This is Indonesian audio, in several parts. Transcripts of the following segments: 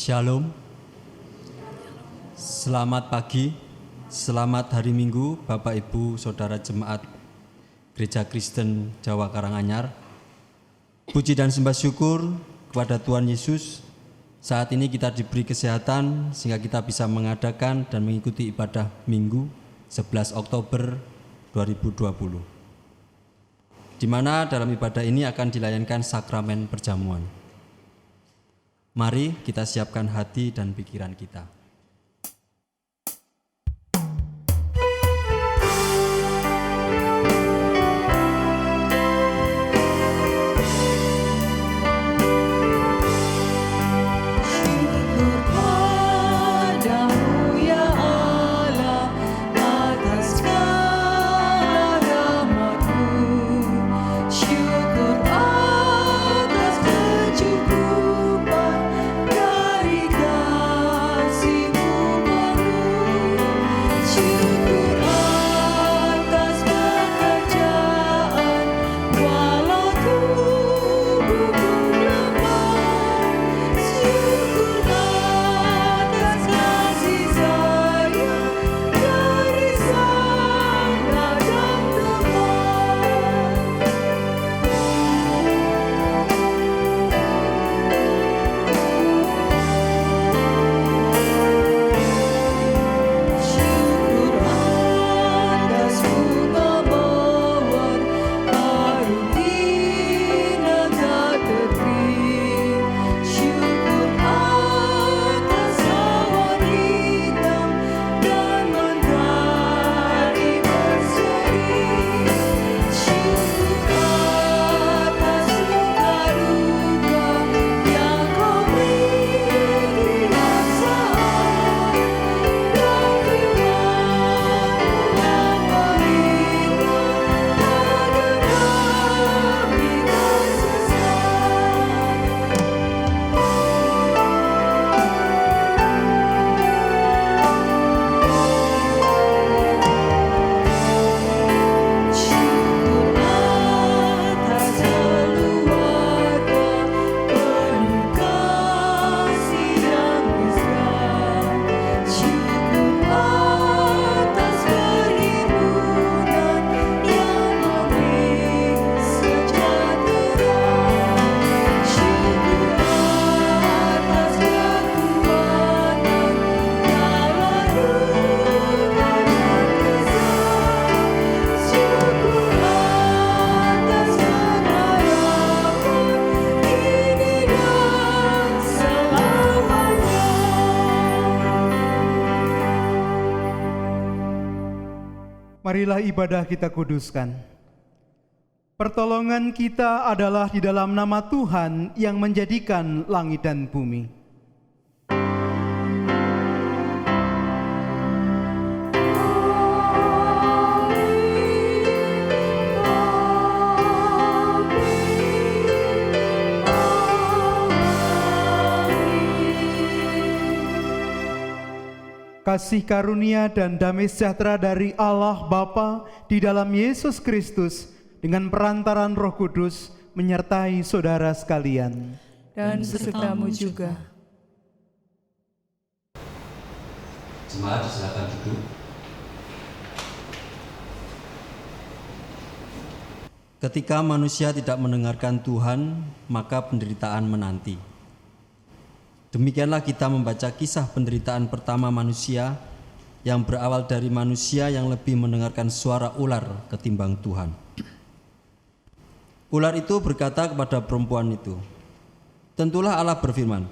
Shalom. Selamat pagi, selamat hari Minggu Bapak Ibu Saudara Jemaat Gereja Kristen Jawa Karanganyar. Puji dan sembah syukur kepada Tuhan Yesus. Saat ini kita diberi kesehatan sehingga kita bisa mengadakan dan mengikuti ibadah Minggu 11 Oktober 2020. Di mana dalam ibadah ini akan dilayankan sakramen perjamuan. Mari kita siapkan hati dan pikiran kita. Marilah ibadah kita kuduskan. Pertolongan kita adalah di dalam nama Tuhan yang menjadikan langit dan bumi. Kasih karunia dan damai sejahtera dari Allah Bapa di dalam Yesus Kristus dengan perantaran Roh Kudus menyertai saudara sekalian. Dan besertamu juga. Jemaat silakan duduk. Ketika manusia tidak mendengarkan Tuhan, maka penderitaan menanti. Demikianlah kita membaca kisah penderitaan pertama manusia yang berawal dari manusia yang lebih mendengarkan suara ular ketimbang Tuhan. Ular itu berkata kepada perempuan itu, "Tentulah Allah berfirman,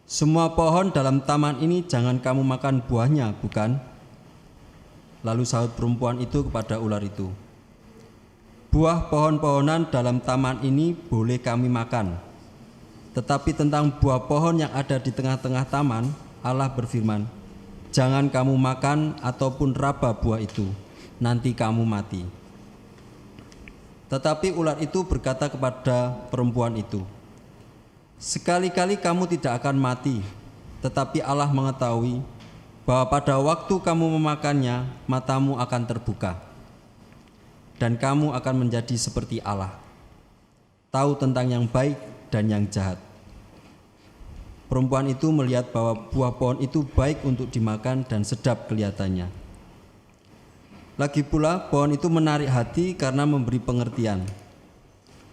semua pohon dalam taman ini jangan kamu makan buahnya, bukan?" Lalu sahut perempuan itu kepada ular itu, "Buah pohon-pohonan dalam taman ini boleh kami makan. Tetapi tentang buah pohon yang ada di tengah-tengah taman, Allah berfirman, jangan kamu makan ataupun raba buah itu, nanti kamu mati." Tetapi ular itu berkata kepada perempuan itu, "Sekali-kali kamu tidak akan mati, tetapi Allah mengetahui bahwa pada waktu kamu memakannya, matamu akan terbuka, dan kamu akan menjadi seperti Allah, tahu tentang yang baik dan yang jahat." Perempuan itu melihat bahwa buah pohon itu baik untuk dimakan dan sedap kelihatannya. Lagi pula pohon itu menarik hati karena memberi pengertian.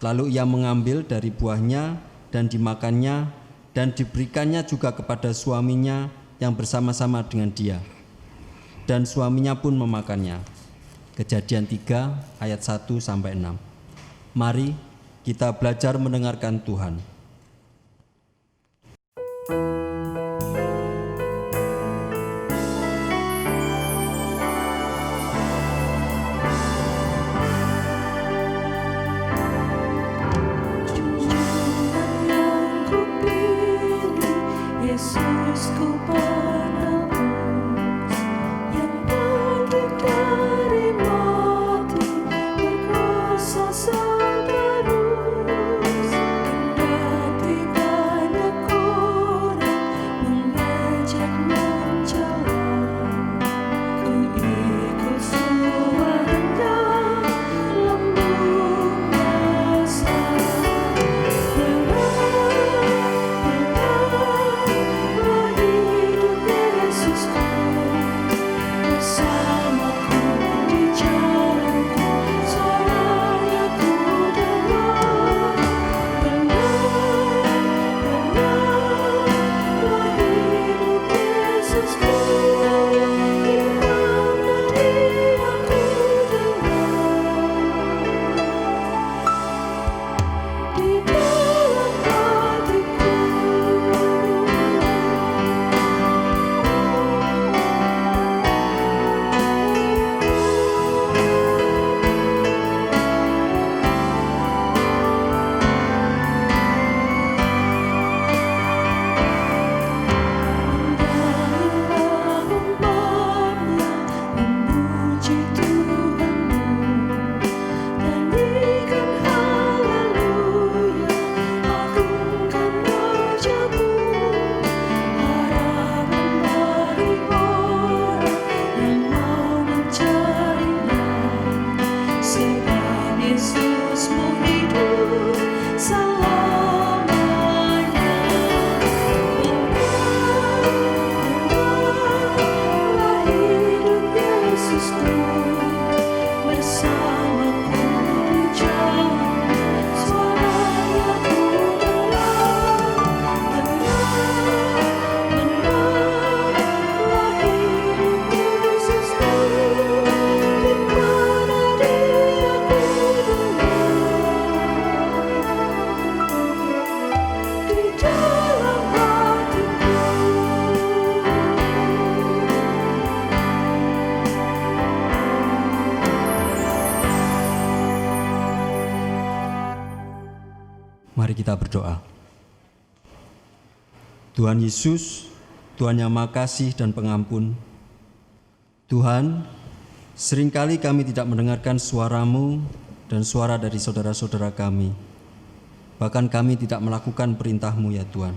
Lalu ia mengambil dari buahnya dan dimakannya dan diberikannya juga kepada suaminya yang bersama-sama dengan dia. Dan suaminya pun memakannya. Kejadian 3 ayat 1-6. Mari kita belajar mendengarkan Tuhan. Yesus ku penebus yang bangkit dari mati, berkuasa seterus. Kendati banyak orang mengejek mencela, ku ikut suaranya lembut mesra. Mari kita berdoa. Tuhan Yesus, Tuhan yang Maha Kasih dan Pengampun, Tuhan, seringkali kami tidak mendengarkan suara-Mu dan suara dari saudara-saudara kami. Bahkan kami tidak melakukan perintah-Mu ya Tuhan.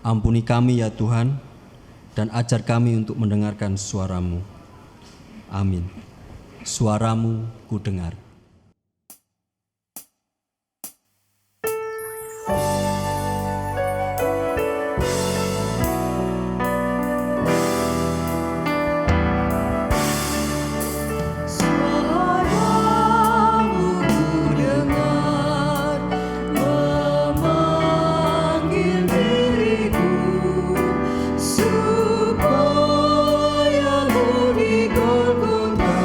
Ampuni kami ya Tuhan, dan ajar kami untuk mendengarkan suara-Mu. Amin. Suara-Mu ku dengar. Supaya ku di Golgota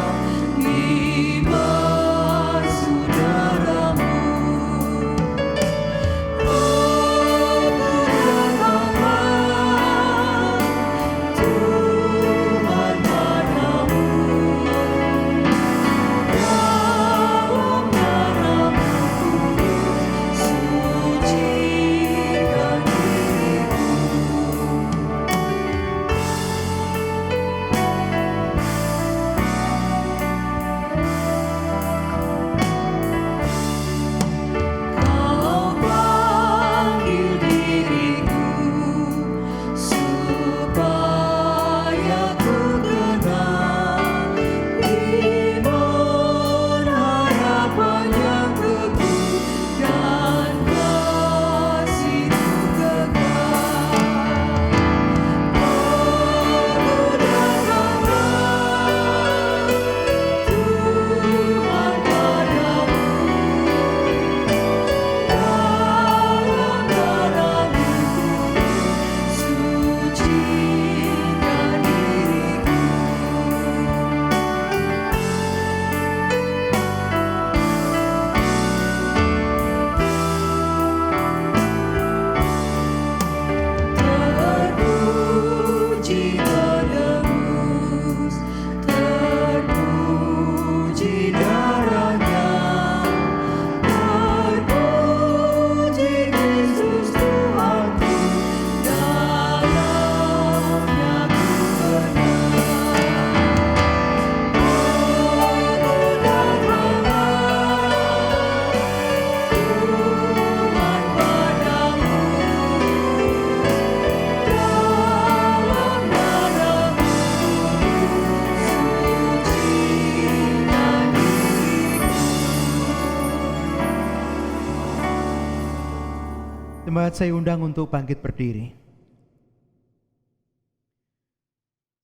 Jemaat saya undang untuk bangkit berdiri.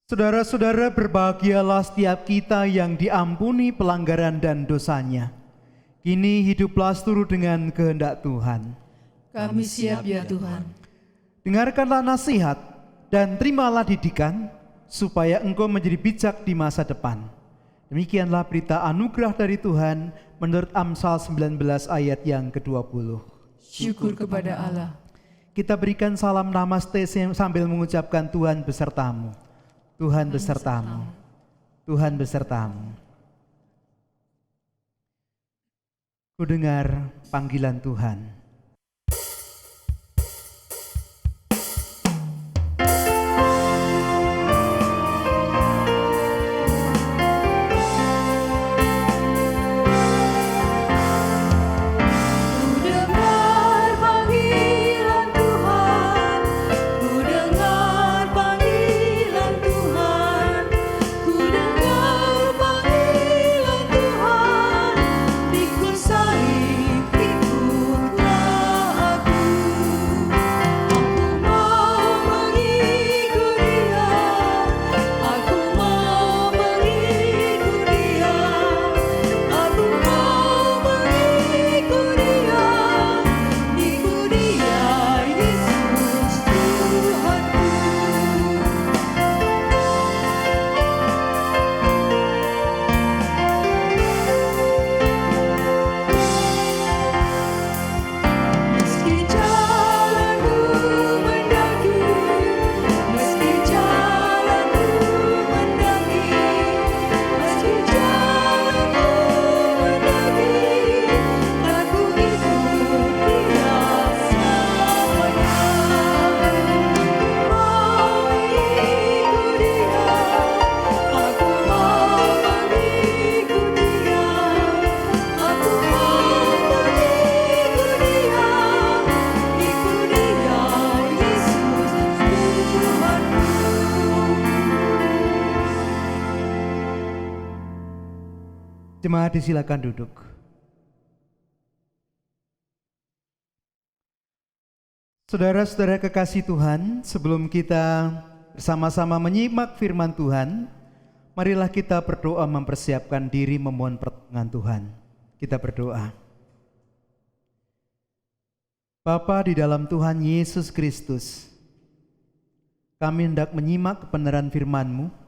Saudara-saudara, berbahagialah setiap kita yang diampuni pelanggaran dan dosanya. Kini hiduplah seturut dengan kehendak Tuhan. Kami siap ya Tuhan. Dengarkanlah nasihat dan terimalah didikan, supaya engkau menjadi bijak di masa depan. Demikianlah berita anugerah dari Tuhan menurut Amsal 19 ayat yang ke-20. Syukur kepada Allah. Kita berikan salam namaste sambil mengucapkan Tuhan besertamu. Tuhan besertamu. Tuhan besertamu. Ku dengar panggilan Tuhan. Jemaat disilakan duduk. Saudara-saudara kekasih Tuhan, sebelum kita bersama-sama menyimak firman Tuhan, marilah kita berdoa mempersiapkan diri memohon pertolongan Tuhan. Kita berdoa. Bapa di dalam Tuhan Yesus Kristus, kami hendak menyimak kebenaran firman-Mu.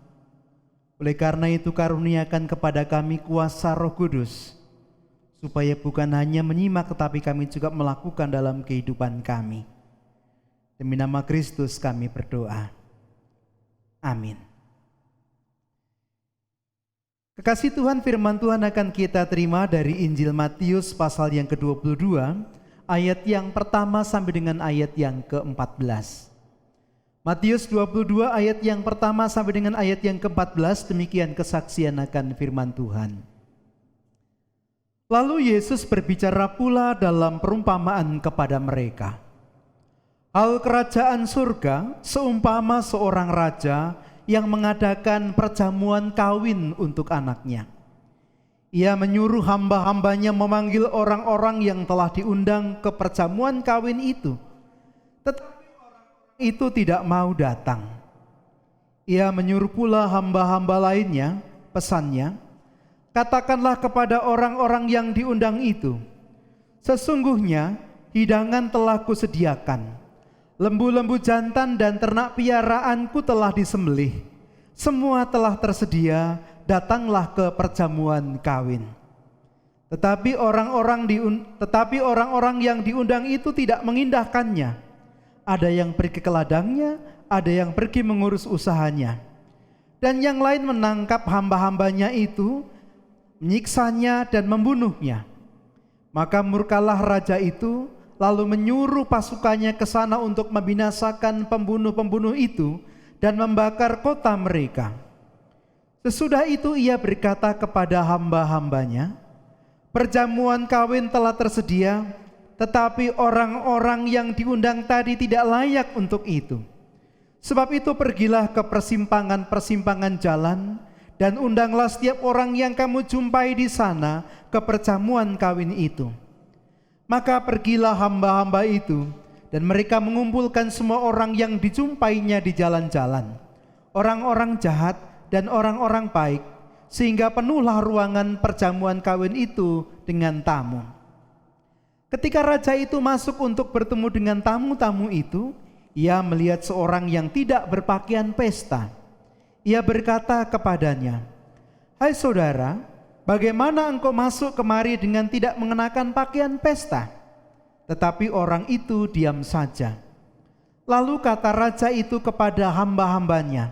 Oleh karena itu karuniakan kepada kami kuasa Roh Kudus, supaya bukan hanya menyimak tetapi kami juga melakukan dalam kehidupan kami. Demi nama Kristus kami berdoa. Amin. Kekasih Tuhan, firman Tuhan akan kita terima dari Injil Matius pasal yang ke-22, ayat yang pertama sampai dengan ayat yang ke-14. Matius 22 ayat yang pertama sampai dengan ayat yang ke-14, demikian kesaksian akan firman Tuhan. Lalu Yesus berbicara pula dalam perumpamaan kepada mereka. Hal kerajaan surga seumpama seorang raja yang mengadakan perjamuan kawin untuk anaknya. Ia menyuruh hamba-hambanya memanggil orang-orang yang telah diundang ke perjamuan kawin itu. Tetapi itu tidak mau datang. Ia menyuruh pula hamba-hamba lainnya, pesannya, katakanlah kepada orang-orang yang diundang itu, sesungguhnya hidangan telah kusediakan, lembu-lembu jantan dan ternak piaraanku telah disembelih, semua telah tersedia, datanglah ke perjamuan kawin. Tetapi orang-orang yang diundang itu tidak mengindahkannya. Ada yang pergi ke ladangnya, ada yang pergi mengurus usahanya. Dan yang lain menangkap hamba-hambanya itu, menyiksanya dan membunuhnya. Maka murkalah raja itu, lalu menyuruh pasukannya ke sana untuk membinasakan pembunuh-pembunuh itu dan membakar kota mereka. Sesudah itu ia berkata kepada hamba-hambanya, perjamuan kawin telah tersedia, tetapi orang-orang yang diundang tadi tidak layak untuk itu. Sebab itu pergilah ke persimpangan-persimpangan jalan dan undanglah setiap orang yang kamu jumpai di sana ke perjamuan kawin itu. Maka pergilah hamba-hamba itu Dan mereka mengumpulkan semua orang yang dijumpainya di jalan-jalan, orang-orang jahat dan orang-orang baik, sehingga penuhlah ruangan perjamuan kawin itu dengan tamu. Ketika raja itu masuk untuk bertemu dengan tamu-tamu itu, ia melihat seorang yang tidak berpakaian pesta. Ia berkata kepadanya, "Hai saudara, bagaimana engkau masuk kemari dengan tidak mengenakan pakaian pesta?" Tetapi orang itu diam saja. Lalu kata raja itu kepada hamba-hambanya,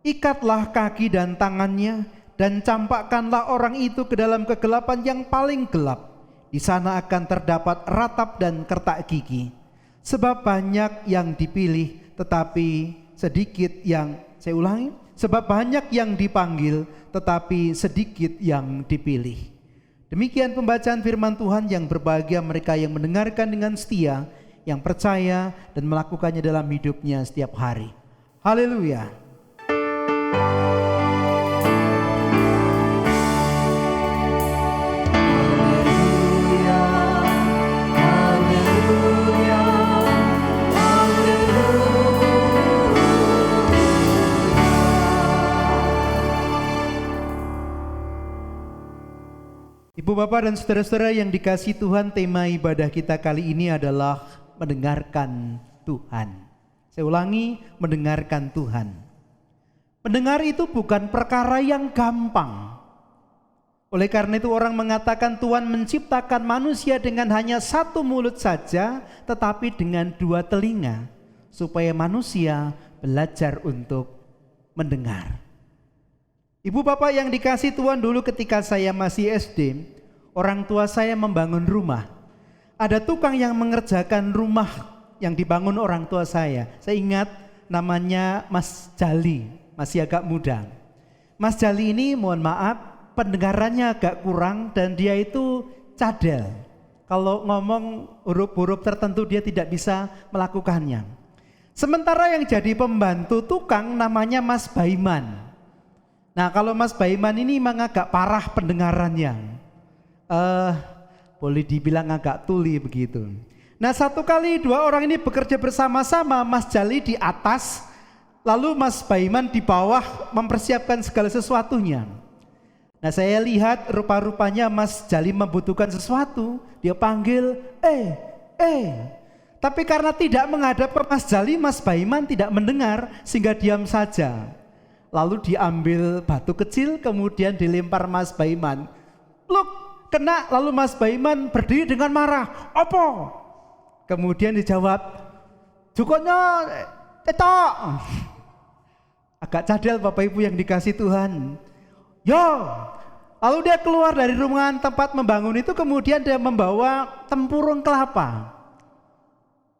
"Ikatlah kaki dan tangannya dan campakkanlah orang itu ke dalam kegelapan yang paling gelap. Di sana akan terdapat ratap dan kertak gigi. Sebab banyak yang dipilih tetapi sedikit yang..." Saya ulangi, sebab banyak yang dipanggil tetapi sedikit yang dipilih. Demikian pembacaan firman Tuhan. Yang berbahagia mereka yang mendengarkan dengan setia, yang percaya dan melakukannya dalam hidupnya setiap hari. Haleluya. Ibu, Bapak, dan saudara-saudara yang dikasihi Tuhan, tema ibadah kita kali ini adalah mendengarkan Tuhan. Saya ulangi, mendengarkan Tuhan. Mendengar itu bukan perkara yang gampang. Oleh karena itu orang mengatakan Tuhan menciptakan manusia dengan hanya satu mulut saja, tetapi dengan dua telinga, supaya manusia belajar untuk mendengar. Ibu, Bapak yang dikasihi Tuhan, dulu ketika saya masih SD, orang tua saya membangun rumah. Ada tukang yang mengerjakan rumah yang dibangun orang tua saya. Saya ingat namanya Mas Jali, masih agak muda. Mas Jali ini mohon maaf pendengarannya agak kurang dan dia itu cadel. Kalau ngomong huruf-huruf tertentu dia tidak bisa melakukannya. Sementara yang jadi pembantu tukang namanya Mas Baiman. Nah, kalau Mas Baiman ini memang agak parah pendengarannya. Boleh dibilang agak tuli begitu. Nah, satu kali dua orang ini bekerja bersama-sama, Mas Jali di atas, lalu Mas Baiman di bawah mempersiapkan segala sesuatunya. Nah, saya lihat rupa-rupanya Mas Jali membutuhkan sesuatu, dia panggil, Tapi karena tidak menghadap ke Mas Jali, Mas Baiman tidak mendengar sehingga diam saja. Lalu diambil batu kecil kemudian dilempar Mas Baiman. Pluk! Kena, lalu Mas Baiman berdiri dengan marah. Apa? Kemudian dijawab, "Jukotnya tetok." Agak cadel Bapak Ibu yang dikasih Tuhan. Yo. Lalu dia keluar dari ruangan tempat membangun itu, kemudian dia membawa tempurung kelapa.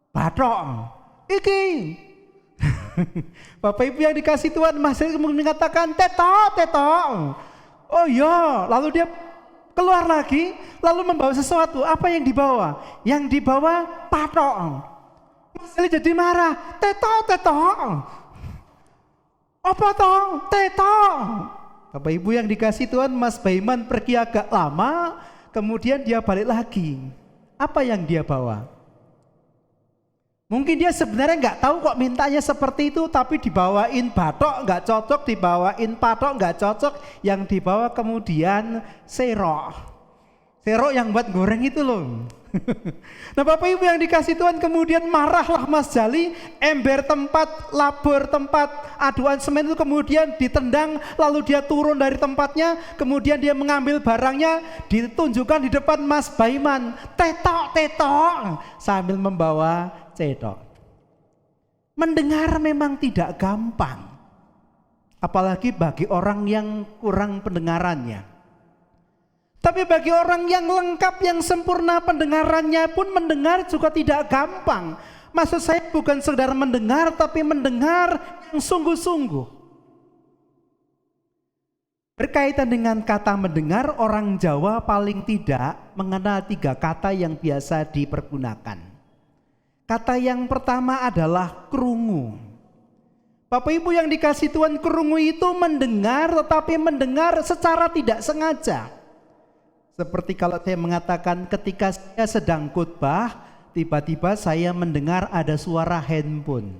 Bathok. Iki. Bapak Ibu yang dikasih Tuhan, Mas Jali mengatakan tetok. Oh iya, lalu dia keluar lagi, lalu membawa sesuatu. Apa yang dibawa? Yang dibawa patok. Mas Jali jadi marah. Tetok. Apa toh? Tetok. Bapak Ibu yang dikasih Tuhan, Mas Baiman pergi agak lama, kemudian dia balik lagi. Apa yang dia bawa? Mungkin dia sebenarnya nggak tahu kok mintanya seperti itu, tapi dibawain batok nggak cocok, dibawain patok nggak cocok, yang dibawa kemudian serok yang buat goreng itu loh. Nah Bapak Ibu yang dikasih Tuhan, kemudian marahlah Mas Jali, ember tempat, labor tempat aduan semen itu kemudian ditendang, lalu dia turun dari tempatnya, kemudian dia mengambil barangnya, ditunjukkan di depan Mas Baiman, tetok sambil membawa cedok. Mendengar memang tidak gampang, apalagi bagi orang yang kurang pendengarannya. Tapi bagi orang yang lengkap, yang sempurna pendengarannya pun mendengar juga tidak gampang. Maksud saya bukan sekedar mendengar, tapi mendengar yang sungguh-sungguh. Berkaitan dengan kata mendengar, orang Jawa paling tidak mengenal 3 kata yang biasa dipergunakan. Kata yang pertama adalah krungu. Bapak Ibu yang dikasih Tuhan, krungu itu mendengar, tetapi mendengar secara tidak sengaja. Seperti kalau saya mengatakan ketika saya sedang khotbah, tiba-tiba saya mendengar ada suara handphone.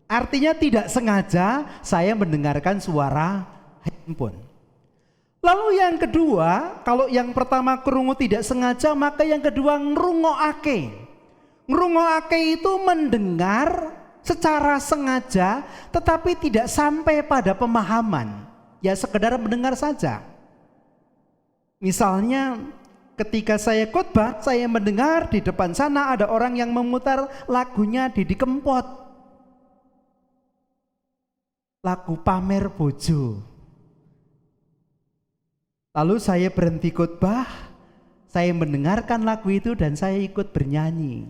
Artinya tidak sengaja saya mendengarkan suara handphone. Lalu yang kedua, kalau yang pertama krungu tidak sengaja, maka yang kedua ngrungokake. Ngrungokake itu mendengar secara sengaja tetapi tidak sampai pada pemahaman. Ya sekedar mendengar saja. Misalnya ketika saya khotbah, saya mendengar di depan sana ada orang yang memutar lagunya Didi Kempot. Lagu Pamer Bojo. Lalu saya berhenti khotbah, saya mendengarkan lagu itu dan saya ikut bernyanyi.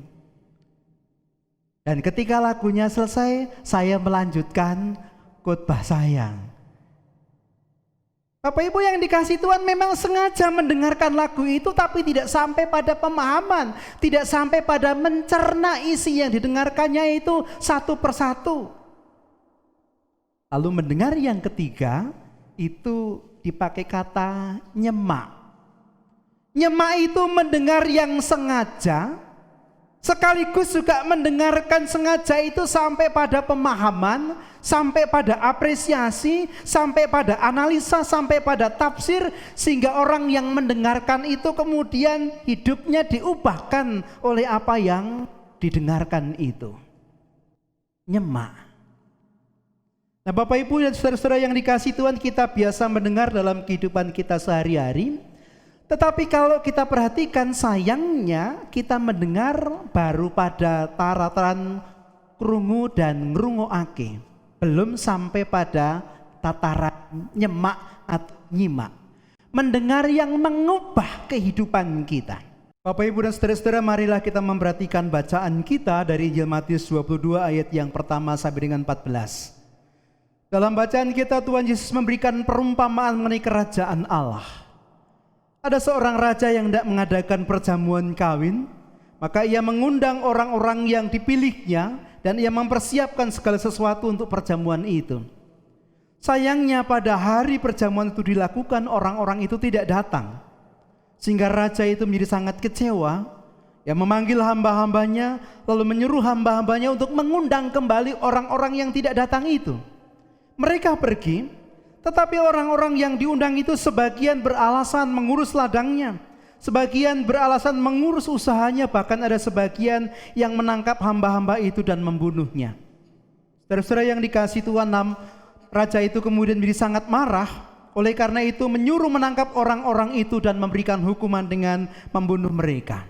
Dan ketika lagunya selesai, saya melanjutkan khotbah saya. Bapak Ibu yang dikasihi Tuhan, memang sengaja mendengarkan lagu itu tapi tidak sampai pada pemahaman, tidak sampai pada mencerna isi yang didengarkannya itu satu persatu. Lalu mendengar yang ketiga itu dipakai kata nyemak. Nyemak itu mendengar yang sengaja, sekaligus juga mendengarkan sengaja itu sampai pada pemahaman, sampai pada apresiasi, sampai pada analisa, sampai pada tafsir, sehingga orang yang mendengarkan itu kemudian hidupnya diubahkan oleh apa yang didengarkan itu. Nyemak. Nah Bapak Ibu dan saudara-saudara yang dikasihi Tuhan, kita biasa mendengar dalam kehidupan kita sehari-hari. Tetapi kalau kita perhatikan, sayangnya kita mendengar baru pada tataran krungu dan ngrungokake, belum sampai pada tataran nyemak atau nyimak. Mendengar yang mengubah kehidupan kita. Bapak Ibu dan saudara-saudara, marilah kita memperhatikan bacaan kita dari Injil Matius 22 ayat yang pertama sampai dengan 14. Dalam bacaan kita, Tuhan Yesus memberikan perumpamaan mengenai kerajaan Allah. Ada seorang raja yang hendak mengadakan perjamuan kawin, maka ia mengundang orang-orang yang dipilihnya dan ia mempersiapkan segala sesuatu untuk perjamuan itu. Sayangnya pada hari perjamuan itu dilakukan, orang-orang itu tidak datang. Sehingga raja itu menjadi sangat kecewa. Ia memanggil hamba-hambanya, lalu menyuruh hamba-hambanya untuk mengundang kembali orang-orang yang tidak datang itu. Mereka pergi, tetapi orang-orang yang diundang itu sebagian beralasan mengurus ladangnya, sebagian beralasan mengurus usahanya, bahkan ada sebagian yang menangkap hamba-hamba itu dan membunuhnya. Saudara-saudara yang dikasihi Tuhan, raja itu kemudian menjadi sangat marah, oleh karena itu menyuruh menangkap orang-orang itu dan memberikan hukuman dengan membunuh mereka.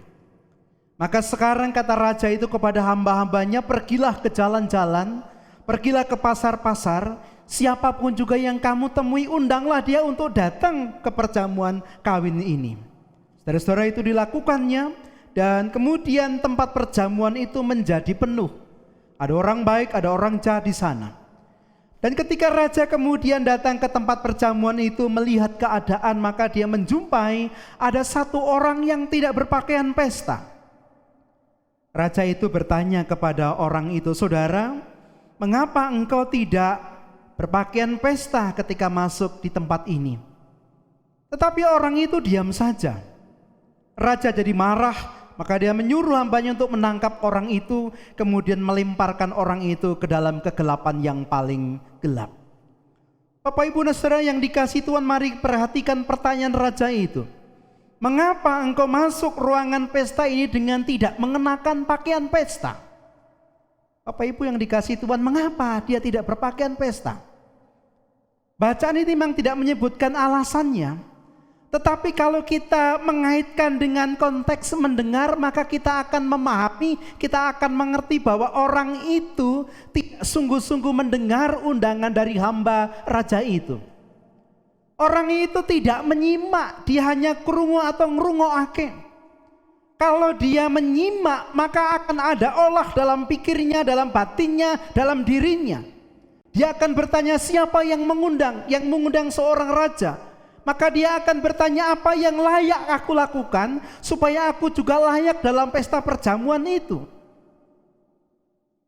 Maka sekarang kata raja itu kepada hamba-hambanya, pergilah ke jalan-jalan, pergilah ke pasar-pasar, siapapun juga yang kamu temui, undanglah dia untuk datang ke perjamuan kawin ini. Saudara-saudara, itu dilakukannya dan kemudian tempat perjamuan itu menjadi penuh. Ada orang baik, ada orang jahat di sana. Dan ketika raja kemudian datang ke tempat perjamuan itu melihat keadaan, maka dia menjumpai ada satu orang yang tidak berpakaian pesta. Raja itu bertanya kepada orang itu, saudara, mengapa engkau tidak berpakaian pesta ketika masuk di tempat ini? Tetapi orang itu diam saja. Raja jadi marah, maka dia menyuruh hambanya untuk menangkap orang itu, kemudian melemparkan orang itu ke dalam kegelapan yang paling gelap. Bapak Ibu dan saudara yang dikasihi Tuhan, mari perhatikan pertanyaan raja itu. Mengapa engkau masuk ruangan pesta ini dengan tidak mengenakan pakaian pesta? Bapak Ibu yang dikasihi Tuhan, mengapa dia tidak berpakaian pesta? Bacaan ini memang tidak menyebutkan alasannya, tetapi kalau kita mengaitkan dengan konteks mendengar, maka kita akan memahami, kita akan mengerti bahwa orang itu tidak sungguh-sungguh mendengar undangan dari hamba raja itu. Orang itu tidak menyimak, dia hanya krungu atau ngrungokake. Kalau dia menyimak, maka akan ada olah dalam pikirnya, dalam batinnya, dalam dirinya. Dia akan bertanya, siapa yang mengundang? Yang mengundang seorang raja. Maka dia akan bertanya, apa yang layak aku lakukan supaya aku juga layak dalam pesta perjamuan itu.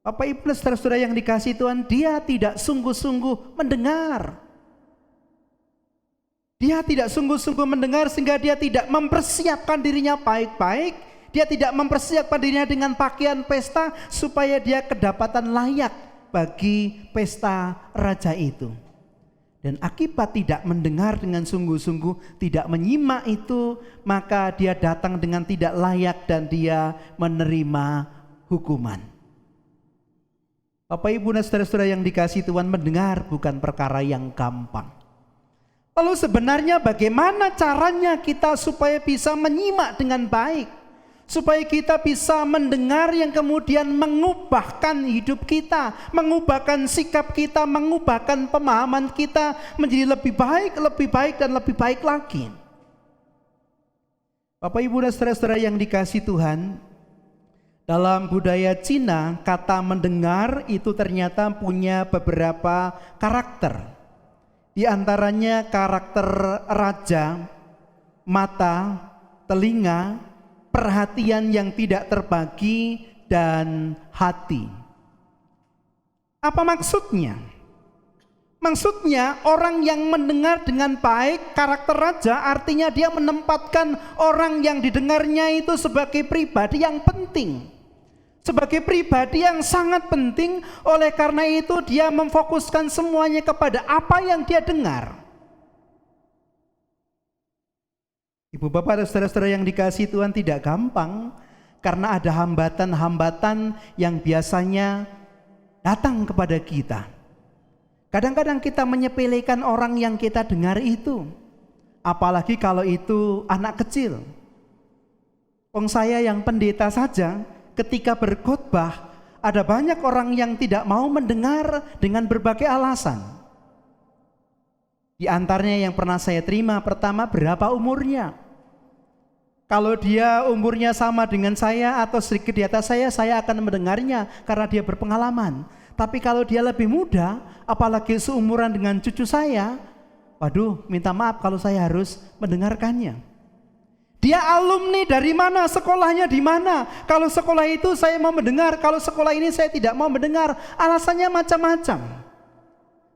Bapak Ibu saudara-saudara yang dikasihi Tuhan, dia tidak sungguh-sungguh mendengar. Dia tidak sungguh-sungguh mendengar sehingga dia tidak mempersiapkan dirinya baik-baik. Dia tidak mempersiapkan dirinya dengan pakaian pesta supaya dia kedapatan layak bagi pesta raja itu. Dan akibat tidak mendengar dengan sungguh-sungguh, tidak menyimak itu, maka dia datang dengan tidak layak dan dia menerima hukuman. Bapak Ibu dan saudara-saudara yang dikasihi Tuhan, mendengar bukan perkara yang gampang. Lalu sebenarnya bagaimana caranya kita supaya bisa menyimak dengan baik? Supaya kita bisa mendengar yang kemudian mengubahkan hidup kita, mengubahkan sikap kita, mengubahkan pemahaman kita menjadi lebih baik dan lebih baik lagi. Bapak Ibu dan saudara-saudara yang dikasihi Tuhan, dalam budaya Cina, kata mendengar itu ternyata punya beberapa karakter. Di antaranya karakter raja, mata, telinga, perhatian yang tidak terbagi, dan hati. Apa maksudnya? Maksudnya orang yang mendengar dengan baik, karakter raja artinya dia menempatkan orang yang didengarnya itu sebagai pribadi yang penting. Sebagai pribadi yang sangat penting, oleh karena itu dia memfokuskan semuanya kepada apa yang dia dengar. Ibu bapak dan saudara-saudara yang dikasihi Tuhan, tidak gampang karena ada hambatan-hambatan yang biasanya datang kepada kita. Kadang-kadang kita menyepelekan orang yang kita dengar itu, apalagi kalau itu anak kecil. Saya yang pendeta saja, ketika berkhotbah ada banyak orang yang tidak mau mendengar dengan berbagai alasan. Di antaranya yang pernah saya terima, pertama, berapa umurnya? Kalau dia umurnya sama dengan saya atau sedikit di atas saya akan mendengarnya karena dia berpengalaman. Tapi kalau dia lebih muda, apalagi seumuran dengan cucu saya, waduh, minta maaf kalau saya harus mendengarkannya. Dia alumni dari mana, sekolahnya di mana. Kalau sekolah itu saya mau mendengar, kalau sekolah ini saya tidak mau mendengar. Alasannya macam-macam.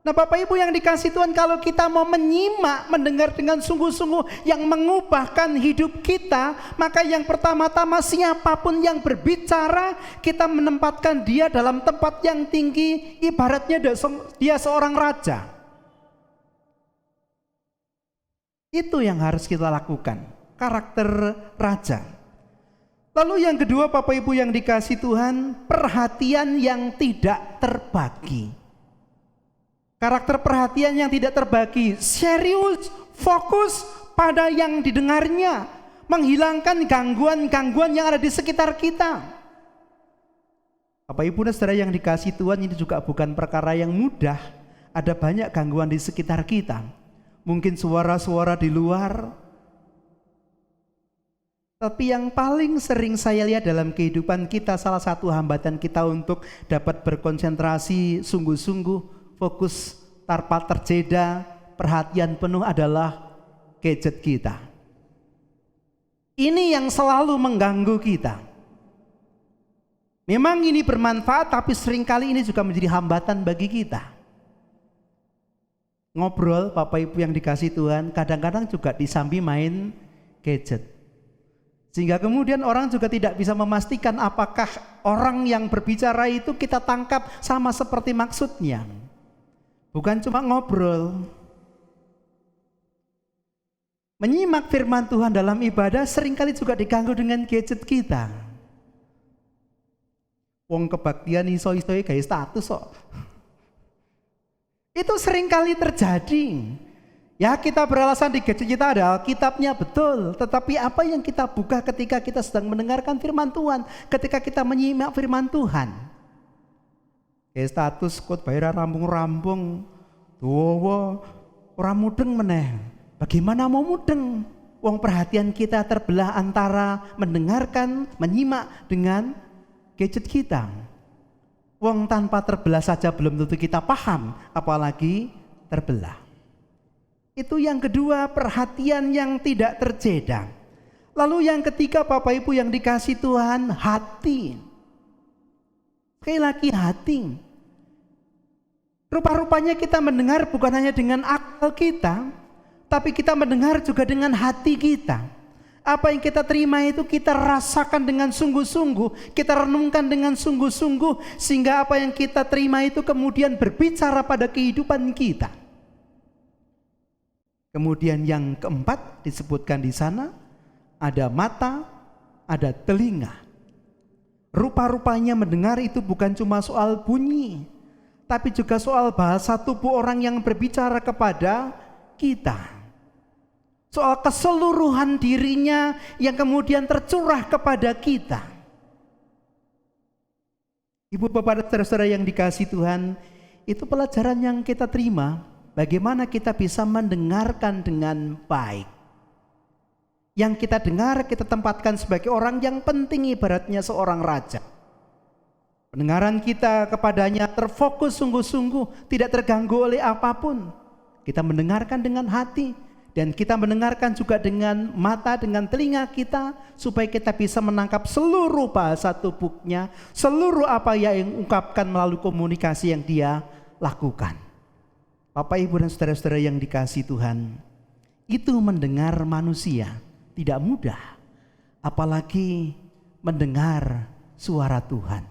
Nah Bapak Ibu yang dikasihi Tuhan, kalau kita mau menyimak, mendengar dengan sungguh-sungguh yang mengubahkan hidup kita, maka yang pertama-tama siapapun yang berbicara, kita menempatkan dia dalam tempat yang tinggi, ibaratnya dia seorang raja. Itu yang harus kita lakukan, karakter raja. Lalu yang kedua Bapak Ibu yang dikasihi Tuhan, perhatian yang tidak terbagi. Karakter perhatian yang tidak terbagi, serius, fokus pada yang didengarnya, menghilangkan gangguan-gangguan yang ada di sekitar kita. Bapak Ibu dan saudara yang dikasihi Tuhan, ini juga bukan perkara yang mudah. Ada banyak gangguan di sekitar kita. Mungkin suara-suara di luar. Tapi yang paling sering saya lihat dalam kehidupan kita, salah satu hambatan kita untuk dapat berkonsentrasi sungguh-sungguh, fokus tanpa terjeda, perhatian penuh adalah gadget kita. Ini yang selalu mengganggu kita. Memang ini bermanfaat, tapi seringkali ini juga menjadi hambatan bagi kita. Ngobrol Bapak Ibu yang dikasihi Tuhan, kadang-kadang juga disambi main gadget. Sehingga kemudian orang juga tidak bisa memastikan apakah orang yang berbicara itu kita tangkap sama seperti maksudnya. Bukan cuma ngobrol. Menyimak firman Tuhan dalam ibadah seringkali juga diganggu dengan gadget kita. Wong kebaktian iso-iso gawe status kok. Itu seringkali terjadi. Ya, kita beralasan di gadget kita ada Alkitabnya, betul. Tetapi apa yang kita buka ketika kita sedang mendengarkan firman Tuhan, ketika kita menyimak firman Tuhan? Status kot bayar rampung-rampung, tuwa ora mudeng meneh. Bagaimana mau mudeng? Wong perhatian kita terbelah antara mendengarkan, menyimak dengan gadget kita. Wong tanpa terbelah saja belum tentu kita paham, apalagi terbelah. Itu yang kedua, perhatian yang tidak terjeda. Lalu yang ketiga Bapak Ibu yang dikasihi Tuhan, hati. Sekali lagi hati. Rupa-rupanya kita mendengar bukan hanya dengan akal kita, tapi kita mendengar juga dengan hati kita. Apa yang kita terima itu kita rasakan dengan sungguh-sungguh, kita renungkan dengan sungguh-sungguh, sehingga apa yang kita terima itu kemudian berbicara pada kehidupan kita. Kemudian yang keempat disebutkan di sana, ada mata, ada telinga. Rupa-rupanya mendengar itu bukan cuma soal bunyi, tapi juga soal bahasa tubuh orang yang berbicara kepada kita. Soal keseluruhan dirinya yang kemudian tercurah kepada kita. Ibu bapak saudara-saudara yang dikasihi Tuhan, itu pelajaran yang kita terima. Bagaimana kita bisa mendengarkan dengan baik. Yang kita dengar kita tempatkan sebagai orang yang penting, ibaratnya seorang raja. Pendengaran kita kepadanya terfokus sungguh-sungguh, tidak terganggu oleh apapun. Kita mendengarkan dengan hati. Dan kita mendengarkan juga dengan mata, dengan telinga kita, supaya kita bisa menangkap seluruh bahasa tubuhnya, seluruh apa yang diungkapkan melalui komunikasi yang dia lakukan. Bapak, Ibu, dan saudara-saudara yang dikasihi Tuhan, itu mendengar manusia tidak mudah, apalagi mendengar suara Tuhan.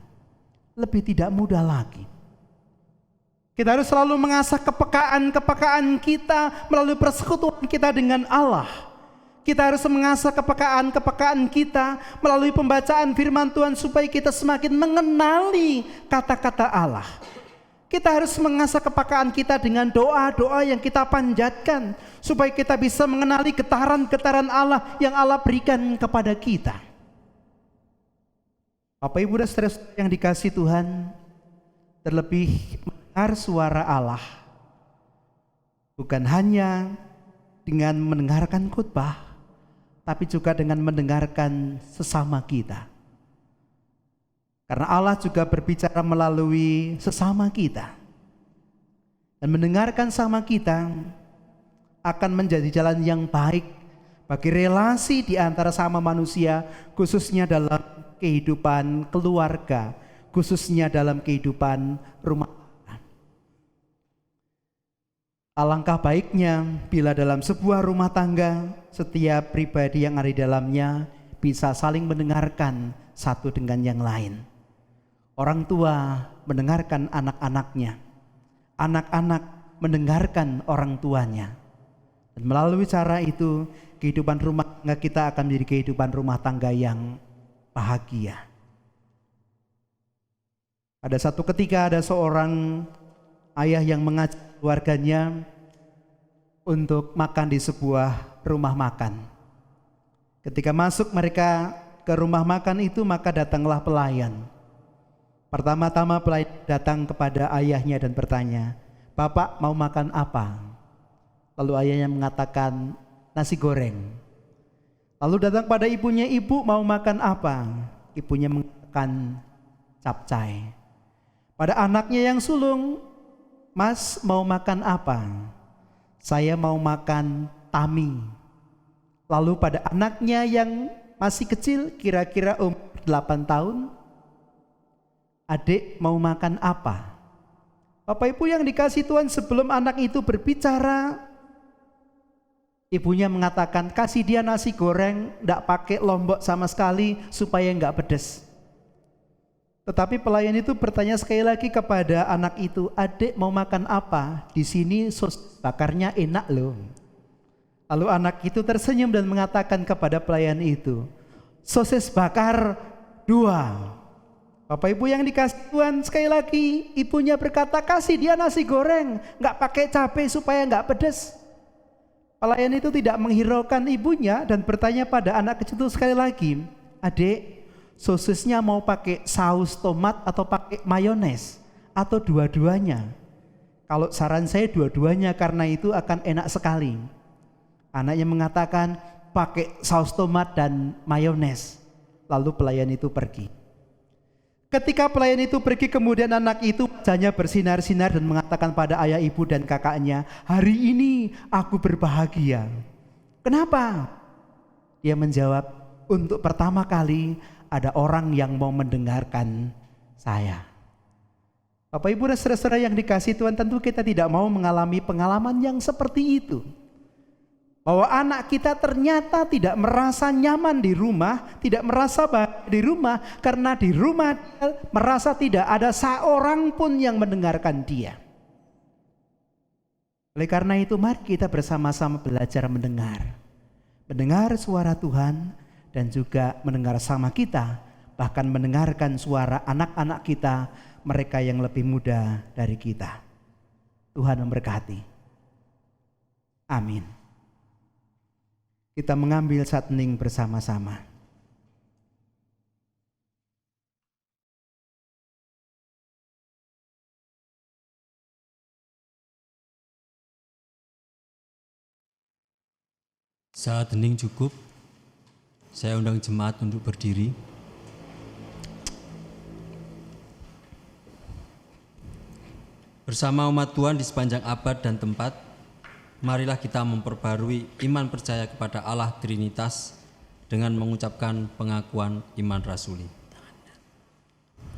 Lebih tidak mudah lagi. Kita harus selalu mengasah kepekaan kita melalui persekutuan kita dengan Allah. Kita harus mengasah kepekaan kita melalui pembacaan firman Tuhan supaya kita semakin mengenali kata-kata Allah. Kita harus mengasah kepekaan kita dengan doa-doa yang kita panjatkan supaya kita bisa mengenali getaran-getaran Allah yang Allah berikan kepada kita. Bapak, Ibu, dan saudara yang dikasihi Tuhan, terlebih mendengar suara Allah bukan hanya dengan mendengarkan khotbah, tapi juga dengan mendengarkan sesama kita. Karena Allah juga berbicara melalui sesama kita. Dan mendengarkan sama kita akan menjadi jalan yang baik bagi relasi di antara sama manusia, khususnya dalam kehidupan keluarga, khususnya dalam kehidupan rumah. Alangkah baiknya bila dalam sebuah rumah tangga setiap pribadi yang ada di dalamnya bisa saling mendengarkan satu dengan yang lain. Orang tua mendengarkan anak-anaknya, anak-anak mendengarkan orang tuanya. Dan melalui cara itu kehidupan rumah tangga kita akan menjadi kehidupan rumah tangga yang bahagia. Pada satu ketika ada seorang ayah yang mengajak keluarganya untuk makan di sebuah rumah makan. Ketika masuk mereka ke rumah makan itu, maka datanglah pelayan. Pertama-tama pelayan datang kepada ayahnya dan bertanya, "Bapak mau makan apa?" Lalu ayahnya mengatakan, "Nasi goreng." Lalu datang pada ibunya, "Ibu mau makan apa?" Ibunya mengatakan, "Capcay." Pada anaknya yang sulung, "Mas mau makan apa?" "Saya mau makan tami." Lalu pada anaknya yang masih kecil, kira-kira umur 8 tahun, "Adik mau makan apa?" Bapak Ibu yang dikasihi Tuhan, sebelum anak itu berbicara, ibunya mengatakan, "Kasih dia nasi goreng, enggak pakai lombok sama sekali supaya enggak pedas." Tetapi pelayan itu bertanya sekali lagi kepada anak itu, "Adik mau makan apa? Di sini sos bakarnya enak loh." Lalu anak itu tersenyum dan mengatakan kepada pelayan itu, "Sosis bakar 2." Bapak Ibu yang dikasihi Tuhan, sekali lagi ibunya berkata, "Kasih dia nasi goreng, nggak pakai cabai supaya nggak pedas." Pelayan itu tidak menghiraukan ibunya dan bertanya pada anak kecil itu sekali lagi, "Adik, sosisnya mau pakai saus tomat atau pakai mayones atau dua-duanya?" "Kalau saran saya dua-duanya, karena itu akan enak sekali." Anaknya mengatakan, "Pakai saus tomat dan mayones." Lalu pelayan itu pergi. Ketika pelayan itu pergi, kemudian anak itu wajahnya bersinar-sinar dan mengatakan pada ayah, ibu, dan kakaknya, "Hari ini aku berbahagia." "Kenapa?" Dia menjawab, "Untuk pertama kali ada orang yang mau mendengarkan saya." Bapak Ibu dan saudara yang dikasihi Tuhan, tentu kita tidak mau mengalami pengalaman yang seperti itu. Bahwa anak kita ternyata tidak merasa nyaman di rumah, tidak merasa bahagia di rumah, karena di rumah dia merasa tidak ada seorang pun yang mendengarkan dia. Oleh karena itu mari kita bersama-sama belajar mendengar suara Tuhan, dan juga mendengar sama kita, bahkan mendengarkan suara anak-anak kita, mereka yang lebih muda dari kita. Tuhan memberkati. Amin. Kita mengambil saat hening bersama-sama. Saat hening cukup, saya undang jemaat untuk berdiri. Bersama umat Tuhan di sepanjang abad dan tempat, marilah kita memperbarui iman percaya kepada Allah Trinitas dengan mengucapkan pengakuan iman rasuli.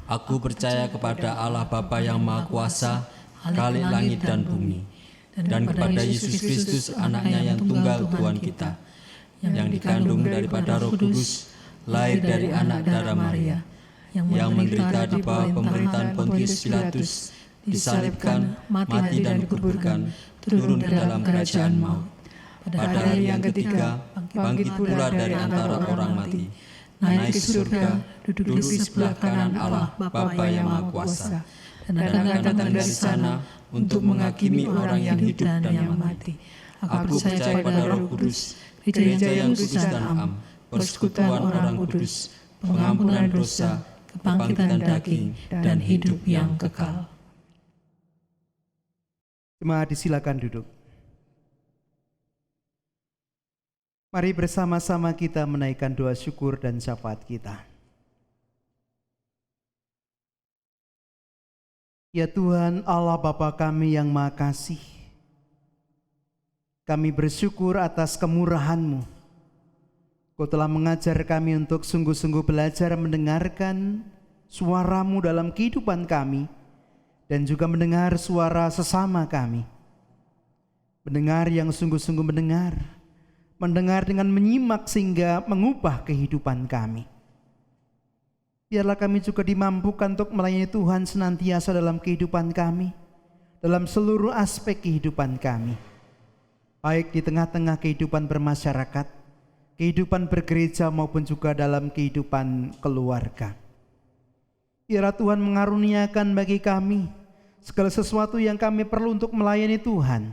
Aku percaya kepada Allah Bapa yang Maha Kuasa, Khalik langit dan bumi, dan kepada Yesus Kristus anaknya yang tunggal Tuhan kita, yang dikandung daripada Roh Kudus, lahir dari anak darah Maria, yang menderita di bawah pemerintahan Pontius Pilatus, disalibkan, mati dan dikuburkan, turun ke dalam kerajaan maut. Pada hari yang ketiga, bangkit pula dari antara orang mati, naik ke surga, duduk di sebelah kanan Allah Bapa yang Maha Kuasa, dan akan datang dari sana untuk menghakimi orang yang hidup dan yang mati. Aku percaya pada Roh Kudus, gereja yang kudus dan am, persekutuan orang kudus, pengampunan dosa, kebangkitan daging, dan hidup yang kekal. Jemaat disilakan duduk. Mari bersama-sama kita menaikkan doa syukur dan syafaat kita. Ya Tuhan Allah Bapa kami yang Maha Kasih, kami bersyukur atas kemurahan-Mu. Kau telah mengajar kami untuk sungguh-sungguh belajar mendengarkan suara-Mu dalam kehidupan kami, dan juga mendengar suara sesama kami. Mendengar yang sungguh-sungguh mendengar dengan menyimak sehingga mengubah kehidupan kami. Biarlah kami juga dimampukan untuk melayani Tuhan senantiasa dalam kehidupan kami, dalam seluruh aspek kehidupan kami, baik di tengah-tengah kehidupan bermasyarakat, kehidupan bergereja maupun juga dalam kehidupan keluarga. Biarlah Tuhan mengaruniakan bagi kami segala sesuatu yang kami perlu untuk melayani Tuhan.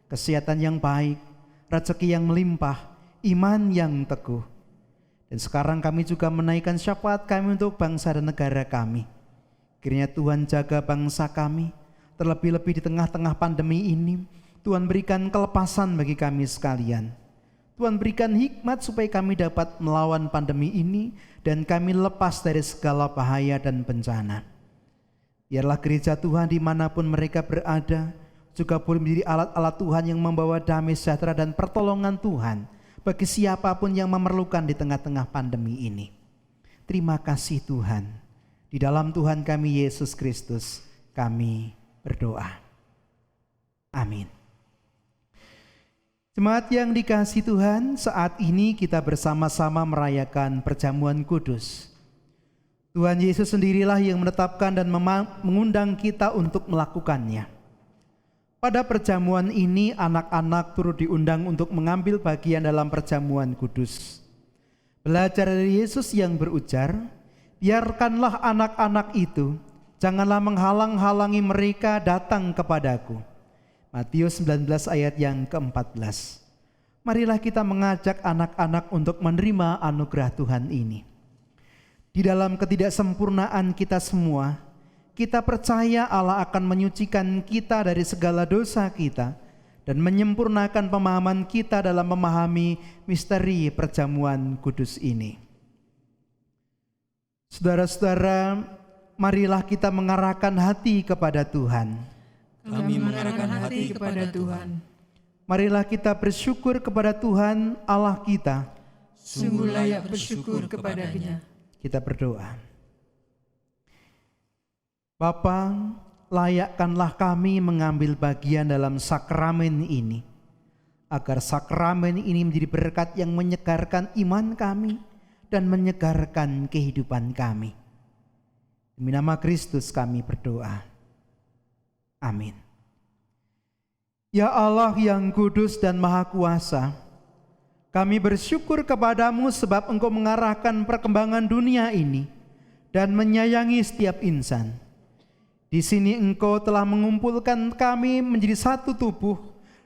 Kesehatan yang baik, rezeki yang melimpah, iman yang teguh. Dan sekarang kami juga menaikkan syafaat kami untuk bangsa dan negara kami. Kiranya Tuhan jaga bangsa kami, terlebih-lebih di tengah-tengah pandemi ini. Tuhan berikan kelepasan bagi kami sekalian. Tuhan berikan hikmat supaya kami dapat melawan pandemi ini, dan kami lepas dari segala bahaya dan bencana. Biarlah gereja Tuhan dimanapun mereka berada juga boleh menjadi alat-alat Tuhan yang membawa damai sejahtera dan pertolongan Tuhan bagi siapapun yang memerlukan di tengah-tengah pandemi ini. Terima kasih Tuhan. Di dalam Tuhan kami Yesus Kristus kami berdoa. Amin. Jemaat yang dikasihi Tuhan, saat ini kita bersama-sama merayakan perjamuan kudus. Tuhan Yesus sendirilah yang menetapkan dan mengundang kita untuk melakukannya. Pada perjamuan ini anak-anak turut diundang untuk mengambil bagian dalam perjamuan kudus. Belajar dari Yesus yang berujar, biarkanlah anak-anak itu, janganlah menghalang-halangi mereka datang kepadaku. Matius 19 ayat yang ke-14. Marilah kita mengajak anak-anak untuk menerima anugerah Tuhan ini. Di dalam ketidaksempurnaan kita semua, kita percaya Allah akan menyucikan kita dari segala dosa kita dan menyempurnakan pemahaman kita dalam memahami misteri perjamuan kudus ini. Saudara-saudara, marilah kita mengarahkan hati kepada Tuhan. Kami mengarahkan hati kepada Tuhan. Marilah kita bersyukur kepada Tuhan Allah kita. Sungguh layak bersyukur kepada-Nya. Kita berdoa. Bapa, layakkanlah kami mengambil bagian dalam sakramen ini, agar sakramen ini menjadi berkat yang menyegarkan iman kami dan menyegarkan kehidupan kami. Demi nama Kristus kami berdoa. Amin. Ya Allah yang kudus dan maha kuasa, kami bersyukur kepadamu sebab Engkau mengarahkan perkembangan dunia ini dan menyayangi setiap insan. Di sini Engkau telah mengumpulkan kami menjadi satu tubuh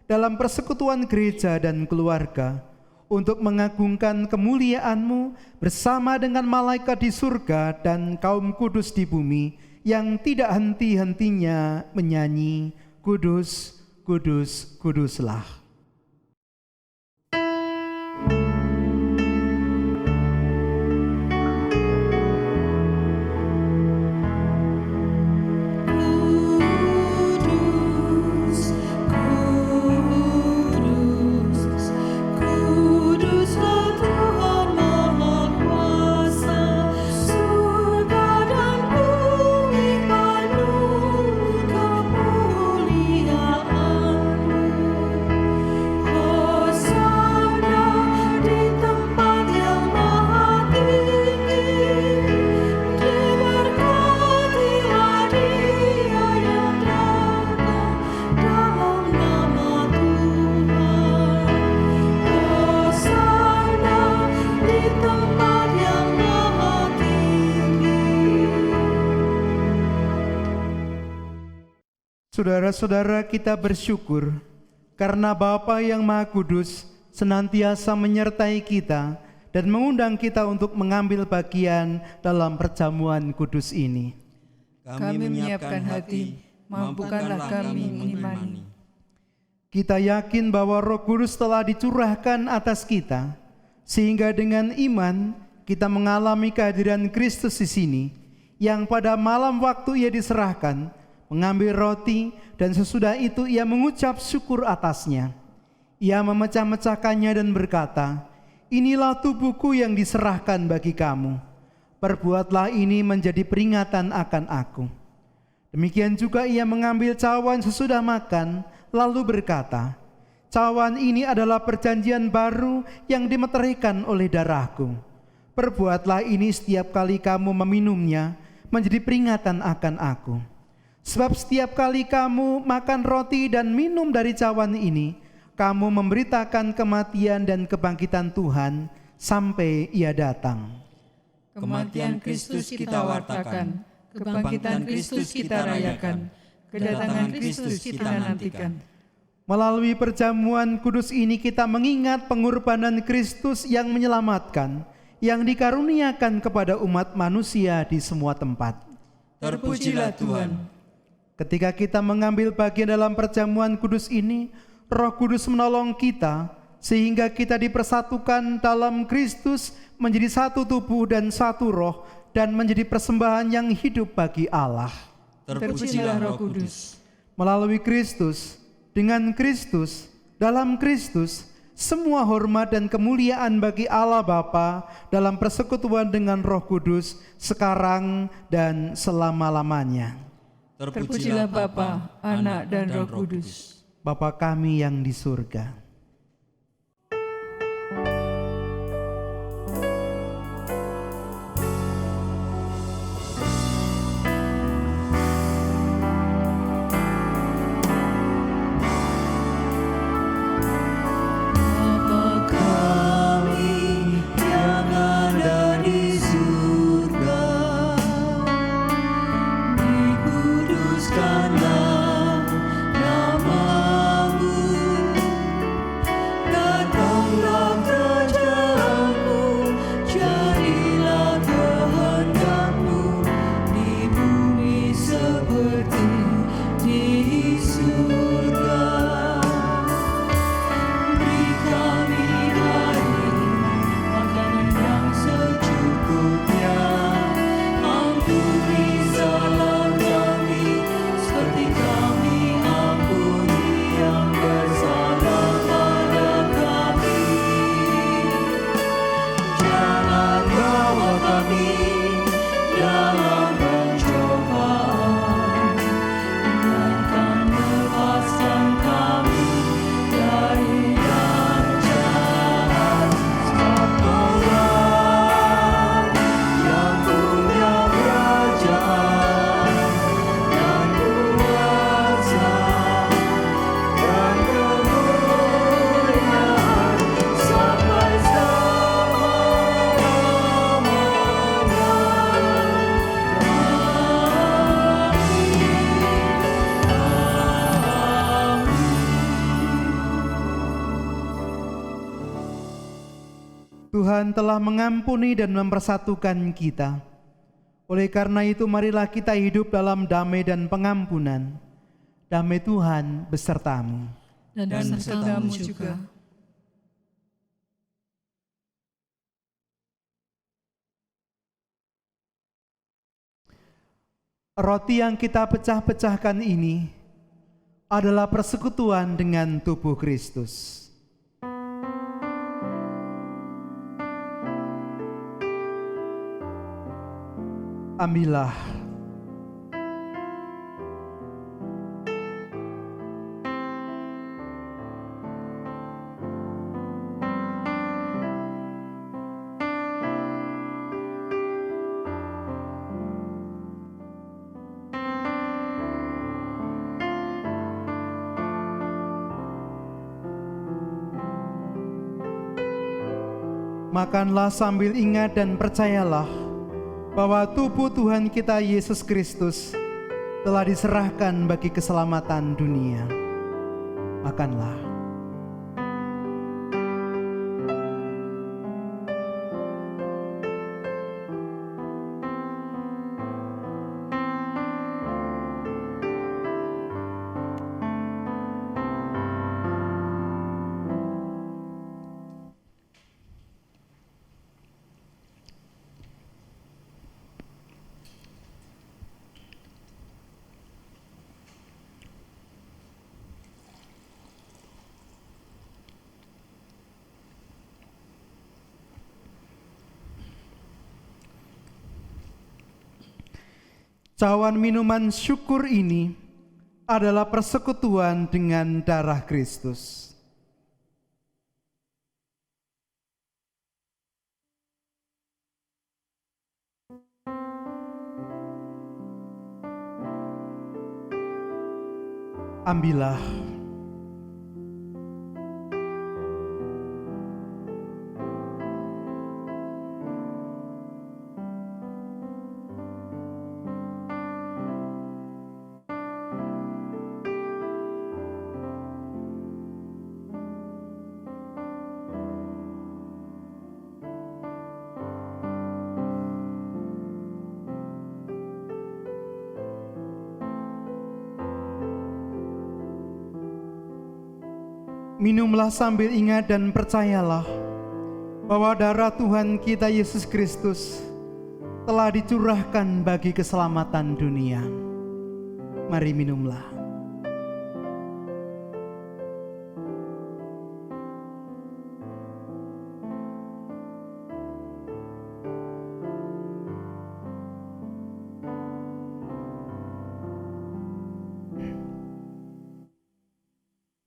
dalam persekutuan gereja dan keluarga untuk mengagungkan kemuliaan-Mu bersama dengan malaikat di surga dan kaum kudus di bumi yang tidak henti-hentinya menyanyi, Kudus, Kudus, Kuduslah. Saudara-saudara, kita bersyukur karena Bapa yang Maha Kudus senantiasa menyertai kita dan mengundang kita untuk mengambil bagian dalam perjamuan kudus ini. Kami menyiapkan hati, mampukanlah kami mengimani. Kita yakin bahwa Roh Kudus telah dicurahkan atas kita, sehingga dengan iman kita mengalami kehadiran Kristus di sini, yang pada malam waktu Ia diserahkan, mengambil roti dan sesudah itu Ia mengucap syukur atasnya. Ia memecah-mecahkannya dan berkata, "Inilah tubuhku yang diserahkan bagi kamu. Perbuatlah ini menjadi peringatan akan aku." Demikian juga Ia mengambil cawan sesudah makan, lalu berkata, "Cawan ini adalah perjanjian baru yang dimeteraikan oleh darahku. Perbuatlah ini setiap kali kamu meminumnya menjadi peringatan akan aku. Sebab setiap kali kamu makan roti dan minum dari cawan ini, kamu memberitakan kematian dan kebangkitan Tuhan sampai Ia datang." Kematian Kristus kita wartakan, kebangkitan Kristus kita rayakan, kedatangan Kristus kita nantikan. Melalui perjamuan kudus ini kita mengingat pengorbanan Kristus yang menyelamatkan, yang dikaruniakan kepada umat manusia di semua tempat. Terpujilah Tuhan. Ketika kita mengambil bagian dalam perjamuan kudus ini, Roh Kudus menolong kita sehingga kita dipersatukan dalam Kristus menjadi satu tubuh dan satu roh dan menjadi persembahan yang hidup bagi Allah. Terpujilah Roh Kudus. Melalui Kristus, dengan Kristus, dalam Kristus, semua hormat dan kemuliaan bagi Allah Bapa dalam persekutuan dengan Roh Kudus sekarang dan selama-lamanya. Terpujilah Bapa, Anak, dan Roh Kudus. Bapa kami yang di surga, Tuhan telah mengampuni dan mempersatukan kita. Oleh karena itu marilah kita hidup dalam damai dan pengampunan. Damai Tuhan besertamu. Dan besertamu juga. Roti yang kita pecah-pecahkan ini adalah persekutuan dengan tubuh Kristus. Ambillah. Makanlah sambil ingat dan percayalah bahwa tubuh Tuhan kita Yesus Kristus telah diserahkan bagi keselamatan dunia. Makanlah. Cawan minuman syukur ini adalah persekutuan dengan darah Kristus. Ambillah. Minumlah sambil ingat dan percayalah bahwa darah Tuhan kita Yesus Kristus telah dicurahkan bagi keselamatan dunia. Mari minumlah.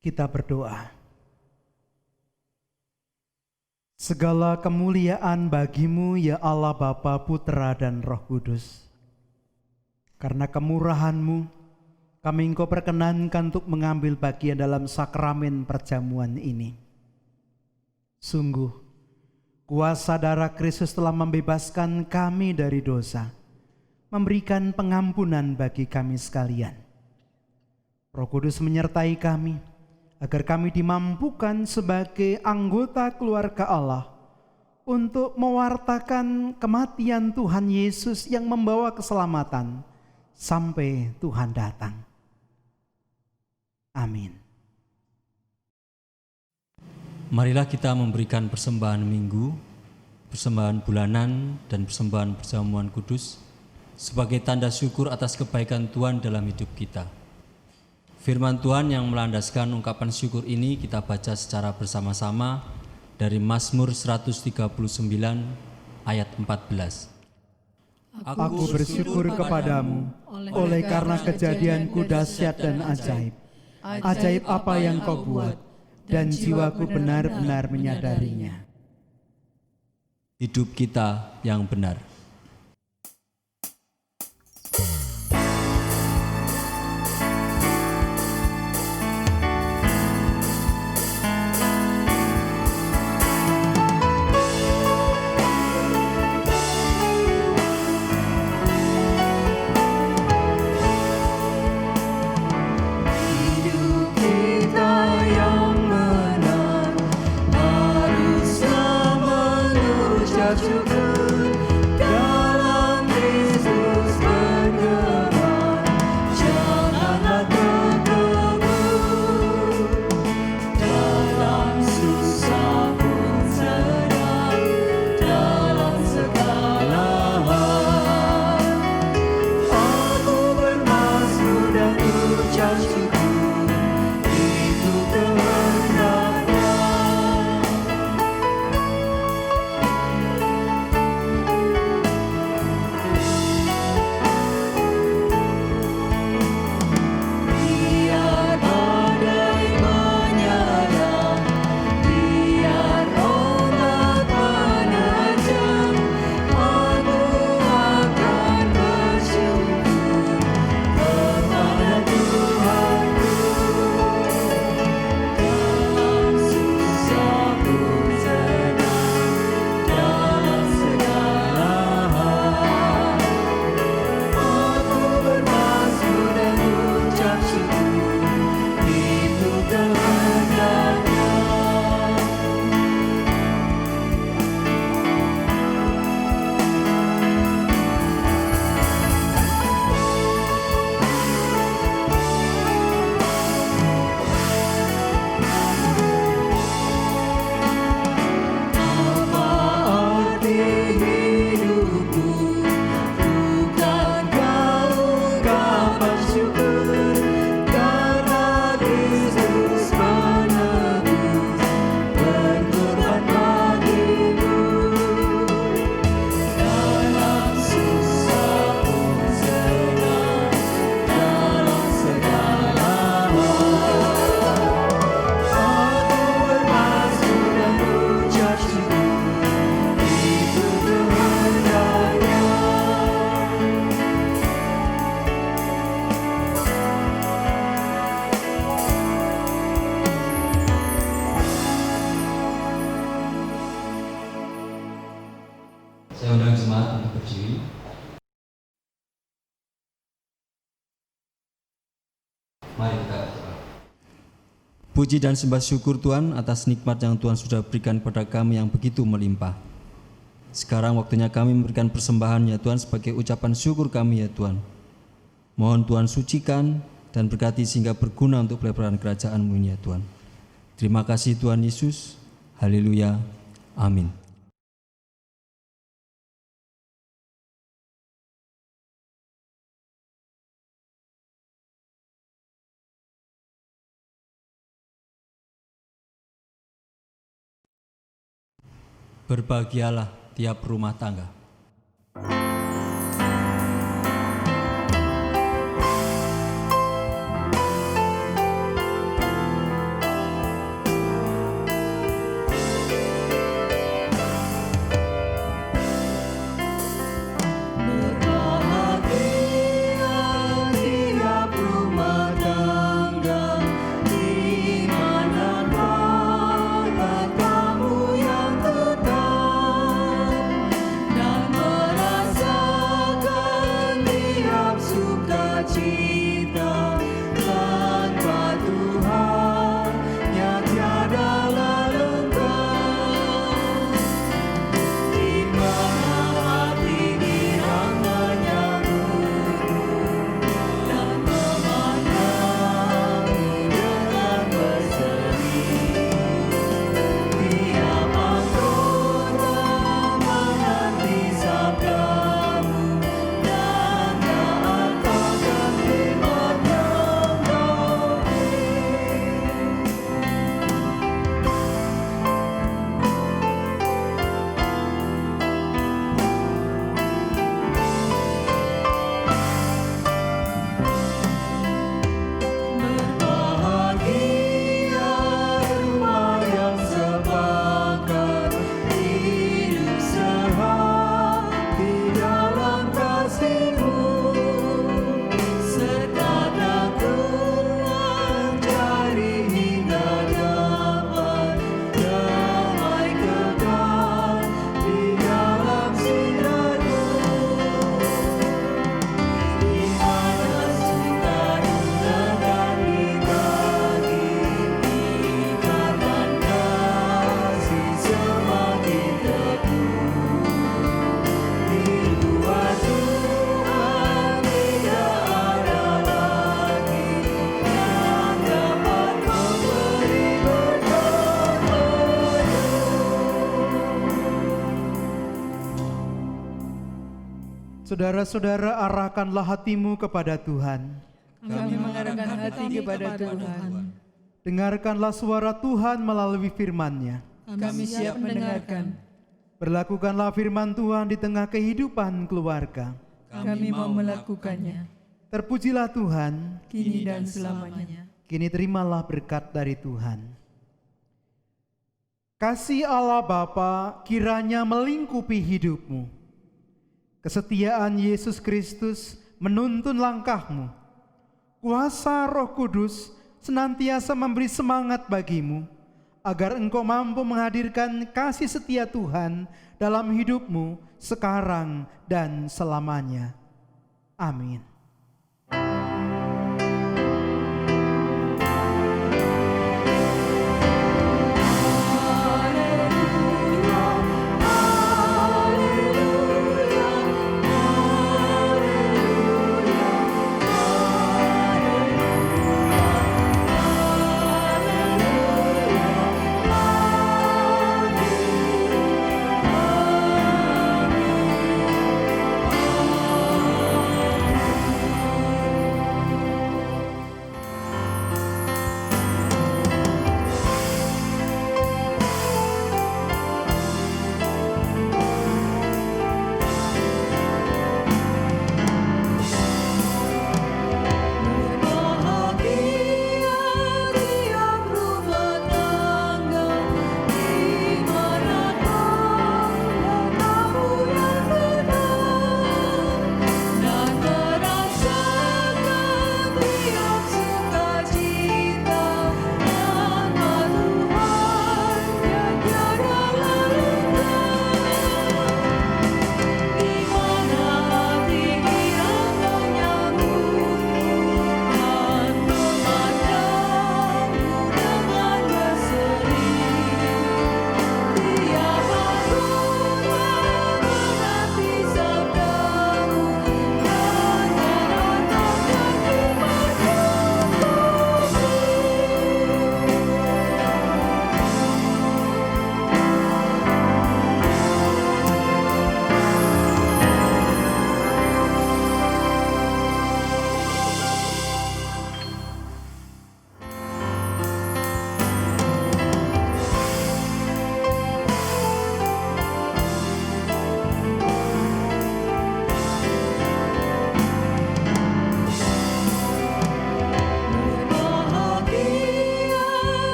Kita berdoa. Segala kemuliaan bagimu ya Allah Bapa, Putra dan Roh Kudus. Karena kemurahan-Mu, kami Engkau perkenankan untuk mengambil bagian dalam sakramen perjamuan ini. Sungguh, kuasa darah Kristus telah membebaskan kami dari dosa, memberikan pengampunan bagi kami sekalian. Roh Kudus menyertai kami, agar kami dimampukan sebagai anggota keluarga Allah untuk mewartakan kematian Tuhan Yesus yang membawa keselamatan sampai Tuhan datang. Amin. Marilah kita memberikan persembahan minggu, persembahan bulanan, dan persembahan perjamuan kudus sebagai tanda syukur atas kebaikan Tuhan dalam hidup kita. Firman Tuhan yang melandaskan ungkapan syukur ini kita baca secara bersama-sama dari Mazmur 139 ayat 14. Aku bersyukur kepadamu oleh karena kejadianku dahsyat dan ajaib. Ajaib apa yang Kau buat dan jiwaku benar-benar menyadarinya. Hidup kita yang benar. Kita yang benar haruslah menurut ucap syukur dalam Kristus bergema. Janganlah terkebur, dalam susah pun senang, dalam segala hal. Aku bermasmur dan ucap syukur, itu kehendaknya. Biar badai menyala, biar ombak menerjang, aku akan bersyukur kepada Tuhanku. Dalam susah pun senang, dalam segala hal. Aku bermasmur dan ucap syukur, itu kehendaknya. Apa arti hidupku? Bukankah ungkapan syukur karena Kristus menebus berkorban bagiku. Dalam susah pun senang, dalam segala hal. Aku bermasmur dan ucap syukur, itu kehendaknya. Saya undang jemaat untuk berdiri. Mari kita berdoa. Puji dan sembah syukur Tuhan atas nikmat yang Tuhan sudah berikan kepada kami yang begitu melimpah. Sekarang waktunya kami memberikan persembahan ya Tuhan sebagai ucapan syukur kami ya Tuhan. Mohon Tuhan sucikan dan berkati sehingga berguna untuk pelebaran kerajaan-Mu ini ya Tuhan. Terima kasih Tuhan Yesus. Haleluya. Amin. Berbahagialah tiap rumah tangga. Berbahagia tiap rumah tangga, iman dan berkat kamu yang tetap, dan Saudara-saudara, arahkanlah hatimu kepada Tuhan. Kami mengarahkan hati kepada Tuhan. Dengarkanlah suara Tuhan melalui firman-Nya. Kami siap mendengarkan. Berlakukanlah firman Tuhan di tengah kehidupan keluarga. Kami mau melakukannya, Terpujilah Tuhan, kini dan selamanya. kini terimalah berkat dari Tuhan. Kasih Allah Bapa kiranya melingkupi hidupmu. Kesetiaan Yesus Kristus menuntun langkahmu. Kuasa Roh Kudus senantiasa memberi semangat bagimu, agar engkau mampu menghadirkan kasih setia Tuhan dalam hidupmu sekarang dan selamanya. Amin.